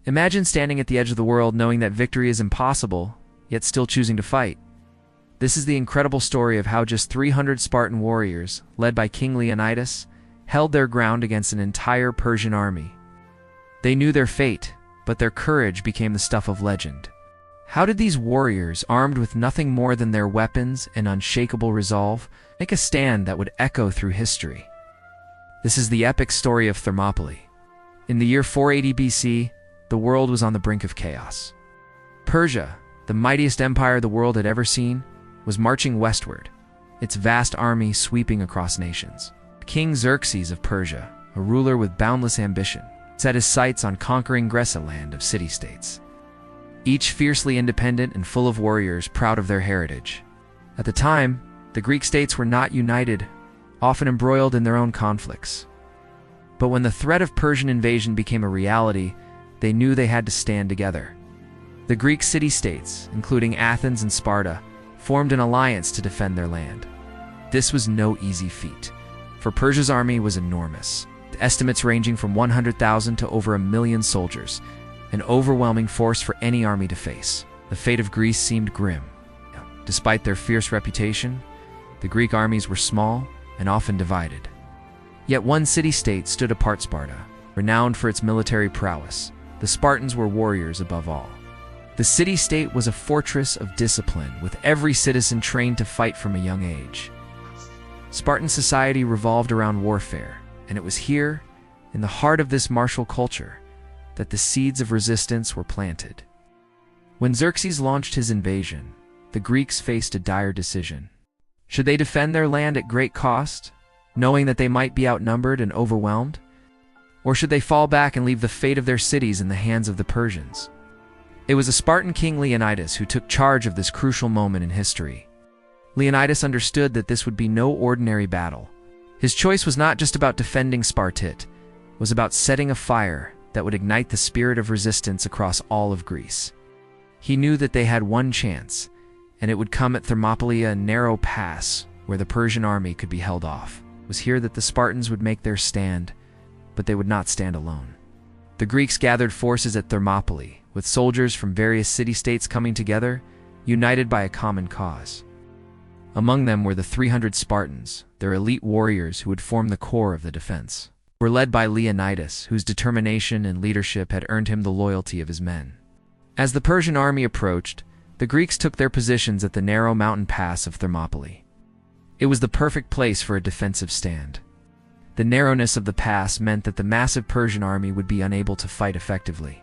Imagine standing at the edge of the world knowing that victory is impossible, yet still choosing to fight. This is the incredible story of how just 300 Spartan warriors, led by King Leonidas, held their ground against an entire Persian army. They knew their fate, but their courage became the stuff of legend. How did these warriors, armed with nothing more than their weapons and unshakable resolve, make a stand that would echo through history? This is the epic story of Thermopylae. In the year 480 BC, the world was on the brink of chaos. Persia, the mightiest empire the world had ever seen, was marching westward, its vast army sweeping across nations. King Xerxes of Persia, a ruler with boundless ambition, set his sights on conquering Greece, a land of city-states, each fiercely independent and full of warriors proud of their heritage. At the time, the Greek states were not united, often embroiled in their own conflicts. But when the threat of Persian invasion became a reality, they knew they had to stand together. The Greek city-states, including Athens and Sparta, formed an alliance to defend their land. This was no easy feat, for Persia's army was enormous, with estimates ranging from 100,000 to over 1,000,000 soldiers, an overwhelming force for any army to face. The fate of Greece seemed grim. Despite their fierce reputation, the Greek armies were small and often divided. Yet one city-state stood apart: Sparta, renowned for its military prowess. The Spartans were warriors above all. The city-state was a fortress of discipline, with every citizen trained to fight from a young age. Spartan society revolved around warfare, and it was here, in the heart of this martial culture, that the seeds of resistance were planted. When Xerxes launched his invasion, the Greeks faced a dire decision. Should they defend their land at great cost, knowing that they might be outnumbered and overwhelmed? Or should they fall back and leave the fate of their cities in the hands of the Persians? It was a Spartan king, Leonidas, who took charge of this crucial moment in history. Leonidas understood that this would be no ordinary battle. His choice was not just about defending Sparta, it was about setting a fire that would ignite the spirit of resistance across all of Greece. He knew that they had one chance, and it would come at Thermopylae, a narrow pass where the Persian army could be held off. It was here that the Spartans would make their stand, but they would not stand alone. The Greeks gathered forces at Thermopylae, with soldiers from various city-states coming together, united by a common cause. Among them were the 300 Spartans, their elite warriors who would form the core of the defense. They were led by Leonidas, whose determination and leadership had earned him the loyalty of his men. As the Persian army approached, the Greeks took their positions at the narrow mountain pass of Thermopylae. It was the perfect place for a defensive stand. The narrowness of the pass meant that the massive Persian army would be unable to fight effectively,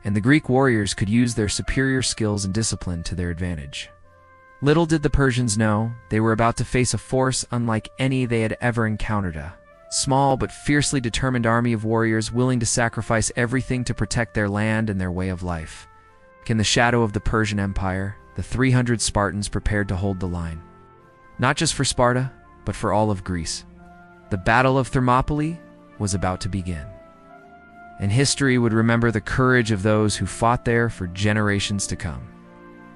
and the Greek warriors could use their superior skills and discipline to their advantage. Little did the Persians know, they were about to face a force unlike any they had ever encountered, a small but fiercely determined army of warriors willing to sacrifice everything to protect their land and their way of life. In the shadow of the Persian Empire, the 300 Spartans prepared to hold the line. Not just for Sparta, but for all of Greece. The Battle of Thermopylae was about to begin, and history would remember the courage of those who fought there for generations to come.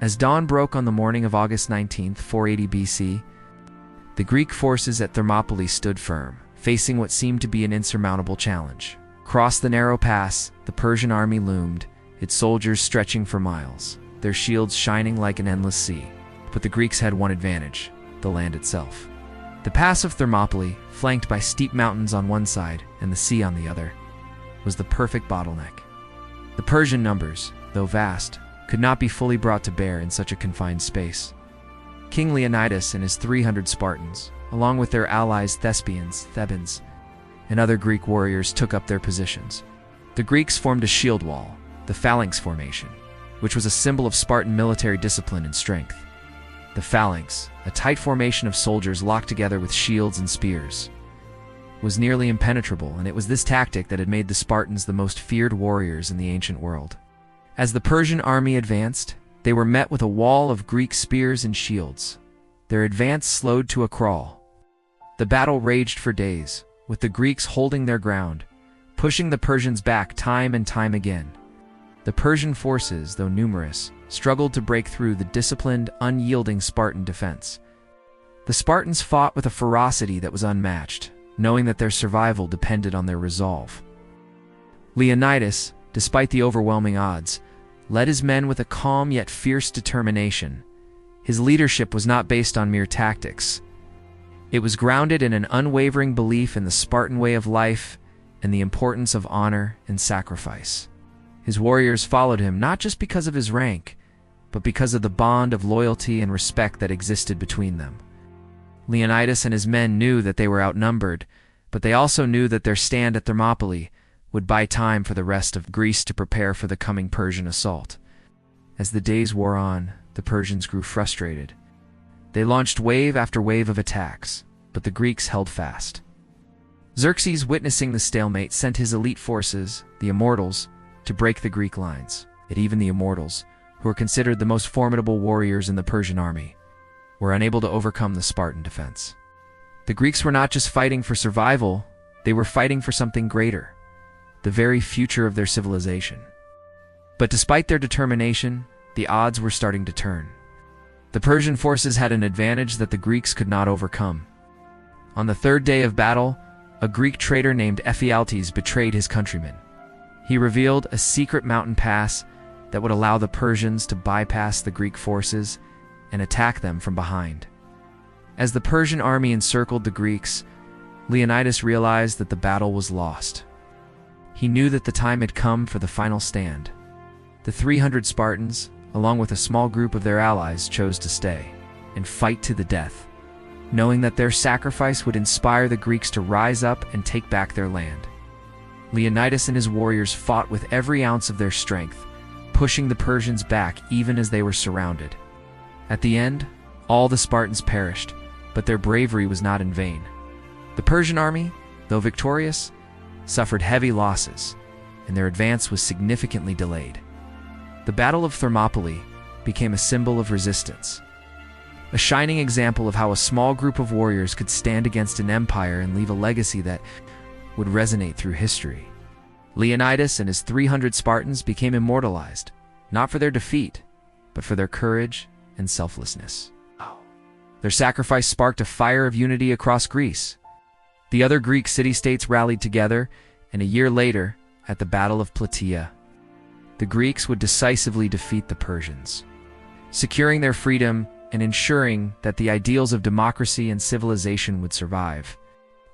As dawn broke on the morning of August 19, 480 BC, the Greek forces at Thermopylae stood firm, facing what seemed to be an insurmountable challenge. Across the narrow pass, the Persian army loomed, its soldiers stretching for miles, their shields shining like an endless sea. But the Greeks had one advantage: the land itself. The pass of Thermopylae, flanked by steep mountains on one side and the sea on the other, was the perfect bottleneck. The Persian numbers, though vast, could not be fully brought to bear in such a confined space. King Leonidas and his 300 Spartans, along with their allies Thebans, and other Greek warriors, took up their positions. The Greeks formed a shield wall, the phalanx formation, which was a symbol of Spartan military discipline and strength. The phalanx, a tight formation of soldiers locked together with shields and spears, was nearly impenetrable, and it was this tactic that had made the Spartans the most feared warriors in the ancient world. As the Persian army advanced, they were met with a wall of Greek spears and shields. Their advance slowed to a crawl. The battle raged for days, with the Greeks holding their ground, pushing the Persians back time and time again. The Persian forces, though numerous, struggled to break through the disciplined, unyielding Spartan defense. The Spartans fought with a ferocity that was unmatched, knowing that their survival depended on their resolve. Leonidas, despite the overwhelming odds, led his men with a calm yet fierce determination. His leadership was not based on mere tactics. It was grounded in an unwavering belief in the Spartan way of life and the importance of honor and sacrifice. His warriors followed him not just because of his rank, but because of the bond of loyalty and respect that existed between them. Leonidas and his men knew that they were outnumbered, but they also knew that their stand at Thermopylae would buy time for the rest of Greece to prepare for the coming Persian assault. As the days wore on, the Persians grew frustrated. They launched wave after wave of attacks, but the Greeks held fast. Xerxes, witnessing the stalemate, sent his elite forces, the Immortals, to break the Greek lines. Yet even the Immortals, who were considered the most formidable warriors in the Persian army, were unable to overcome the Spartan defense. The Greeks were not just fighting for survival, they were fighting for something greater, the very future of their civilization. But despite their determination, the odds were starting to turn. The Persian forces had an advantage that the Greeks could not overcome. On the third day of battle, a Greek traitor named Ephialtes betrayed his countrymen. He revealed a secret mountain pass that would allow the Persians to bypass the Greek forces and attack them from behind. As the Persian army encircled the Greeks, Leonidas realized that the battle was lost. He knew that the time had come for the final stand. The 300 Spartans, along with a small group of their allies, chose to stay and fight to the death, knowing that their sacrifice would inspire the Greeks to rise up and take back their land. Leonidas and his warriors fought with every ounce of their strength, pushing the Persians back even as they were surrounded. At the end, all the Spartans perished, but their bravery was not in vain. The Persian army, though victorious, suffered heavy losses, and their advance was significantly delayed. The Battle of Thermopylae became a symbol of resistance, a shining example of how a small group of warriors could stand against an empire and leave a legacy that would resonate through history. Leonidas and his 300 Spartans became immortalized, not for their defeat, but for their courage and selflessness. Their sacrifice sparked a fire of unity across Greece. The other Greek city-states rallied together, and a year later, at the Battle of Plataea, the Greeks would decisively defeat the Persians, securing their freedom and ensuring that the ideals of democracy and civilization would survive.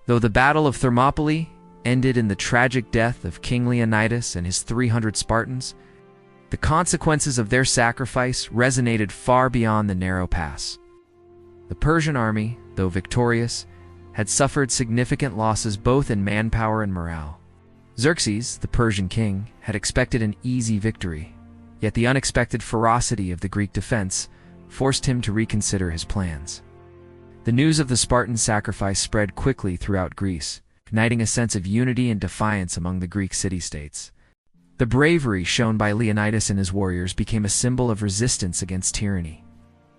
Though the Battle of Thermopylae ended in the tragic death of King Leonidas and his 300 Spartans, the consequences of their sacrifice resonated far beyond the narrow pass. The Persian army, though victorious, had suffered significant losses both in manpower and morale. Xerxes, the Persian king, had expected an easy victory, yet the unexpected ferocity of the Greek defense forced him to reconsider his plans. The news of the Spartan sacrifice spread quickly throughout Greece, igniting a sense of unity and defiance among the Greek city-states. The bravery shown by Leonidas and his warriors became a symbol of resistance against tyranny.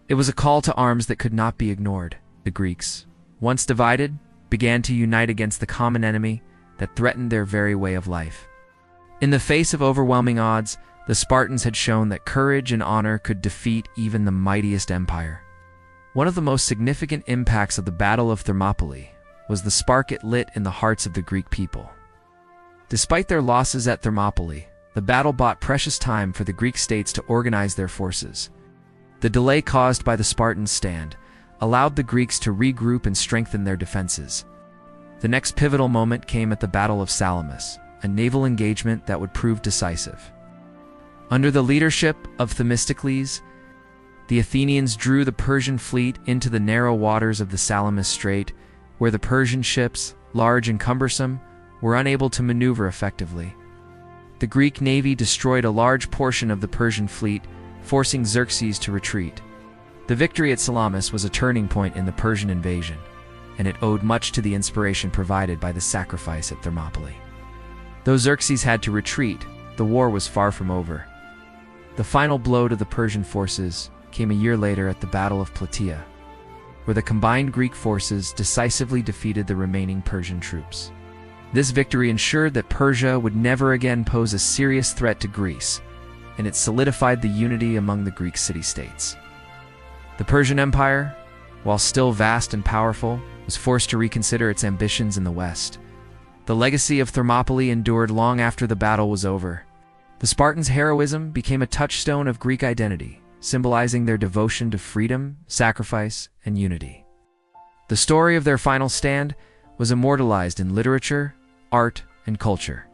It was a call to arms that could not be ignored. The Greeks, once divided, began to unite against the common enemy that threatened their very way of life. In the face of overwhelming odds, the Spartans had shown that courage and honor could defeat even the mightiest empire. One of the most significant impacts of the Battle of Thermopylae was the spark it lit in the hearts of the Greek people. Despite their losses at Thermopylae, the battle bought precious time for the Greek states to organize their forces. The delay caused by the Spartans' stand allowed the Greeks to regroup and strengthen their defenses. The next pivotal moment came at the Battle of Salamis, a naval engagement that would prove decisive. Under the leadership of Themistocles, the Athenians drew the Persian fleet into the narrow waters of the Salamis Strait, where the Persian ships, large and cumbersome, were unable to maneuver effectively. The Greek navy destroyed a large portion of the Persian fleet, forcing Xerxes to retreat. The victory at Salamis was a turning point in the Persian invasion, and it owed much to the inspiration provided by the sacrifice at Thermopylae. Though Xerxes had to retreat, the war was far from over. The final blow to the Persian forces came a year later at the Battle of Plataea, where the combined Greek forces decisively defeated the remaining Persian troops. This victory ensured that Persia would never again pose a serious threat to Greece, and it solidified the unity among the Greek city-states. The Persian Empire, while still vast and powerful, was forced to reconsider its ambitions in the West. The legacy of Thermopylae endured long after the battle was over, The Spartans' heroism became a touchstone of Greek identity, symbolizing their devotion to freedom, sacrifice, and unity. The story of their final stand was immortalized in literature, art, and culture.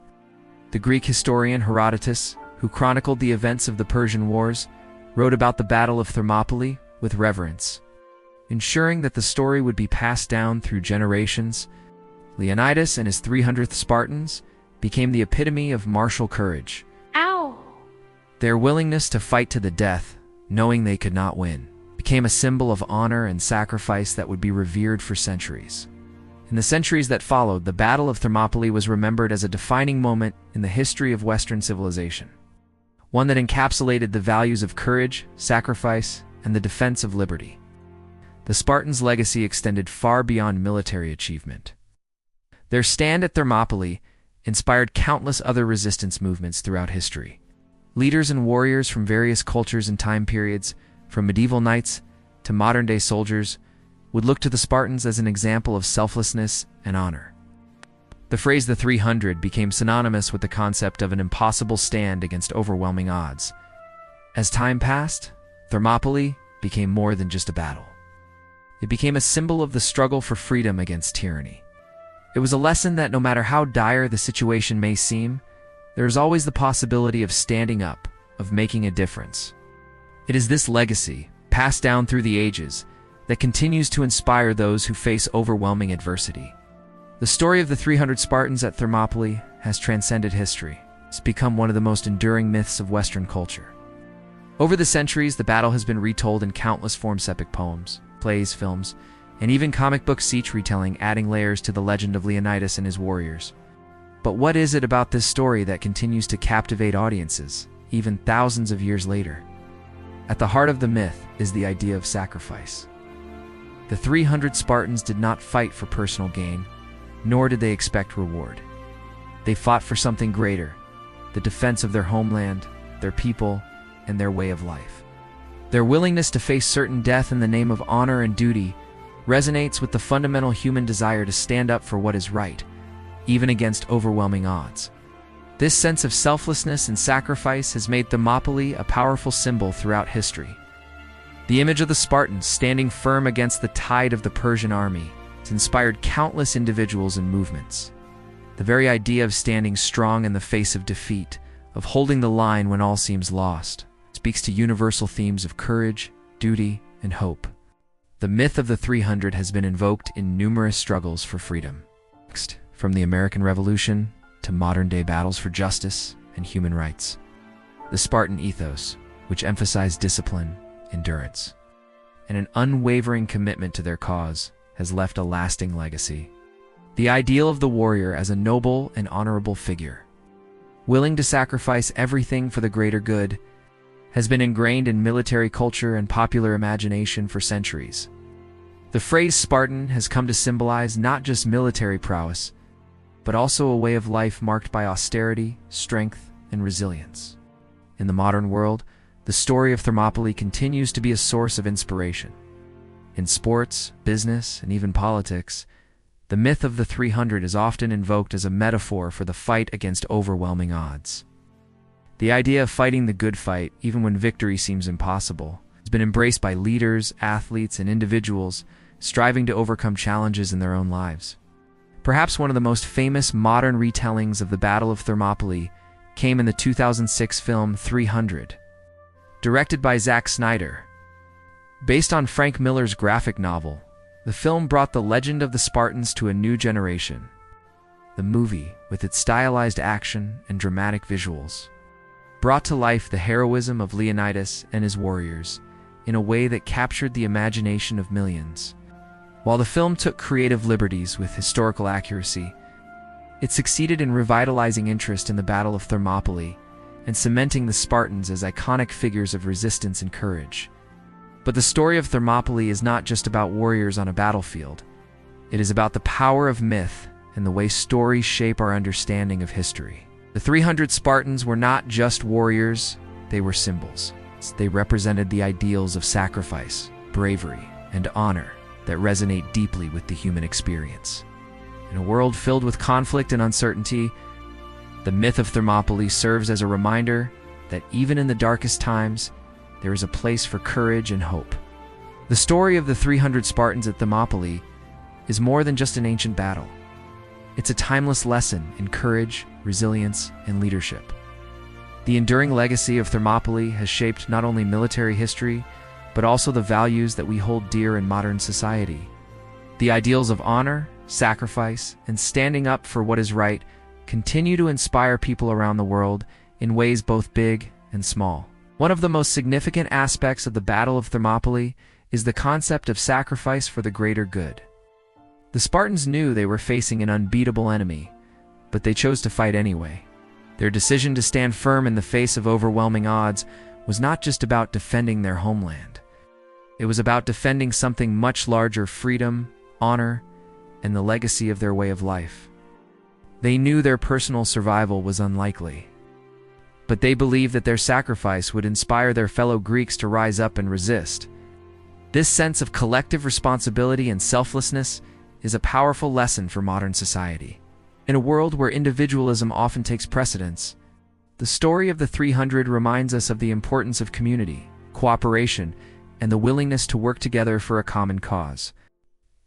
The Greek historian Herodotus, who chronicled the events of the Persian Wars, wrote about the Battle of Thermopylae with reverence, ensuring that the story would be passed down through generations. Leonidas and his 300th Spartans became the epitome of martial courage. Ow! Their willingness to fight to the death, knowing they could not win, became a symbol of honor and sacrifice that would be revered for centuries. In the centuries that followed, the Battle of Thermopylae was remembered as a defining moment in the history of Western civilization, one that encapsulated the values of courage, sacrifice, and the defense of liberty. The Spartans' legacy extended far beyond military achievement. Their stand at Thermopylae inspired countless other resistance movements throughout history. Leaders and warriors from various cultures and time periods, from medieval knights to modern-day soldiers, would look to the Spartans as an example of selflessness and honor. The phrase "the 300" became synonymous with the concept of an impossible stand against overwhelming odds. As time passed, Thermopylae became more than just a battle. It became a symbol of the struggle for freedom against tyranny. It was a lesson that no matter how dire the situation may seem, there is always the possibility of standing up, of making a difference. It is this legacy, passed down through the ages, that continues to inspire those who face overwhelming adversity. The story of the 300 Spartans at Thermopylae has transcended history. It's become one of the most enduring myths of Western culture. Over the centuries, the battle has been retold in countless forms: epic poems, plays, films, and even comic book siege retelling, adding layers to the legend of Leonidas and his warriors. But what is it about this story that continues to captivate audiences, even thousands of years later? At the heart of the myth is the idea of sacrifice. The 300 Spartans did not fight for personal gain, nor did they expect reward. They fought for something greater: the defense of their homeland, their people, and their way of life. Their willingness to face certain death in the name of honor and duty resonates with the fundamental human desire to stand up for what is right, even against overwhelming odds. This sense of selflessness and sacrifice has made Thermopylae a powerful symbol throughout history. The image of the Spartans standing firm against the tide of the Persian army has inspired countless individuals and movements. The very idea of standing strong in the face of defeat, of holding the line when all seems lost, speaks to universal themes of courage, duty, and hope. The myth of the 300 has been invoked in numerous struggles for freedom. Next, from the American Revolution to modern-day battles for justice and human rights. The Spartan ethos, which emphasized discipline, endurance, and an unwavering commitment to their cause, has left a lasting legacy. The ideal of the warrior as a noble and honorable figure, willing to sacrifice everything for the greater good, has been ingrained in military culture and popular imagination for centuries. The phrase Spartan has come to symbolize not just military prowess, but also a way of life marked by austerity, strength, and resilience. In the modern world, the story of Thermopylae continues to be a source of inspiration. In sports, business, and even politics, the myth of the 300 is often invoked as a metaphor for the fight against overwhelming odds. The idea of fighting the good fight, even when victory seems impossible, has been embraced by leaders, athletes, and individuals striving to overcome challenges in their own lives. Perhaps one of the most famous modern retellings of the Battle of Thermopylae came in the 2006 film 300, directed by Zack Snyder. Based on Frank Miller's graphic novel, the film brought the legend of the Spartans to a new generation. The movie, with its stylized action and dramatic visuals, brought to life the heroism of Leonidas and his warriors in a way that captured the imagination of millions. While the film took creative liberties with historical accuracy, it succeeded in revitalizing interest in the Battle of Thermopylae and cementing the Spartans as iconic figures of resistance and courage. But the story of Thermopylae is not just about warriors on a battlefield. It is about the power of myth and the way stories shape our understanding of history. The 300 Spartans were not just warriors, they were symbols. They represented the ideals of sacrifice, bravery, and honor that resonate deeply with the human experience. In a world filled with conflict and uncertainty, The myth of Thermopylae serves as a reminder that even in the darkest times, there is a place for courage and hope. The story of the 300 Spartans at Thermopylae is more than just an ancient battle. It's a timeless lesson in courage, resilience, and leadership. The enduring legacy of Thermopylae has shaped not only military history, but also the values that we hold dear in modern society. The ideals of honor, sacrifice, and standing up for what is right continue to inspire people around the world in ways both big and small. One of the most significant aspects of the Battle of Thermopylae is the concept of sacrifice for the greater good. The Spartans knew they were facing an unbeatable enemy, but they chose to fight anyway. Their decision to stand firm in the face of overwhelming odds was not just about defending their homeland. It was about defending something much larger: freedom, honor, and the legacy of their way of life. They knew their personal survival was unlikely, but they believed that their sacrifice would inspire their fellow Greeks to rise up and resist. This sense of collective responsibility and selflessness is a powerful lesson for modern society. In a world where individualism often takes precedence, the story of the 300 reminds us of the importance of community, cooperation, and the willingness to work together for a common cause.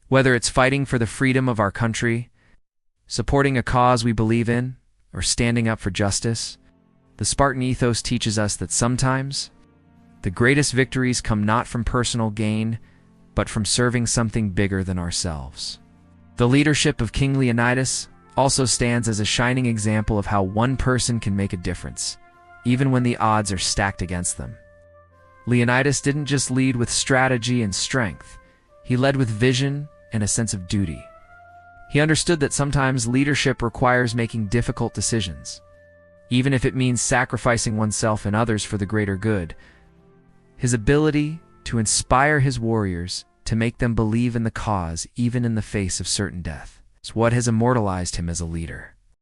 Whether it's fighting for the freedom of our country, supporting a cause we believe in, or standing up for justice, the Spartan ethos teaches us that sometimes the greatest victories come not from personal gain, but from serving something bigger than ourselves. The leadership of King Leonidas also stands as a shining example of how one person can make a difference, even when the odds are stacked against them. Leonidas didn't just lead with strategy and strength, he led with vision and a sense of duty. He understood that sometimes leadership requires making difficult decisions, even if it means sacrificing oneself and others for the greater good. His ability to inspire his warriors, to make them believe in the cause even in the face of certain death, is what has immortalized him as a leader.